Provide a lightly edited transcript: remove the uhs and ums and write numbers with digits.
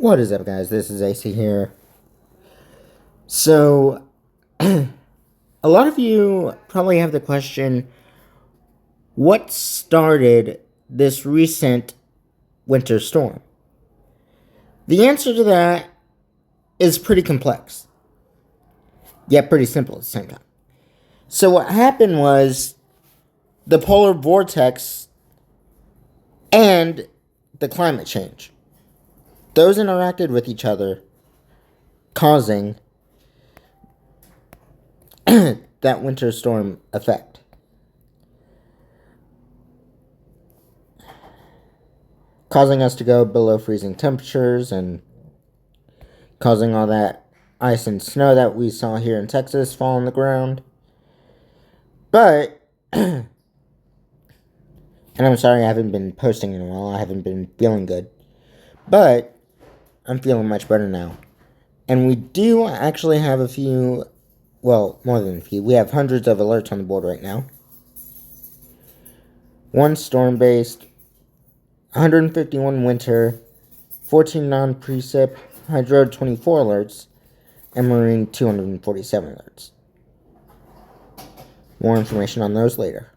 What is up, guys? This is AC here. So, a lot of you probably have the question, what started this recent winter storm? The answer to that is pretty complex, yet pretty simple at the same time. So what happened was the polar vortex and the climate change. Those interacted with each other, causing that winter storm effect. Causing us to go below freezing temperatures and causing all that ice and snow that we saw here in Texas fall on the ground. But, and I'm sorry I haven't been posting in a while, I haven't been feeling good. But, I'm feeling much better now. And we do actually have a few, well, more than a few. We have hundreds of alerts on the board right now. One storm-based, 151 winter, 14 non-precip, hydro 24 alerts, and marine 247 alerts. More information on those later.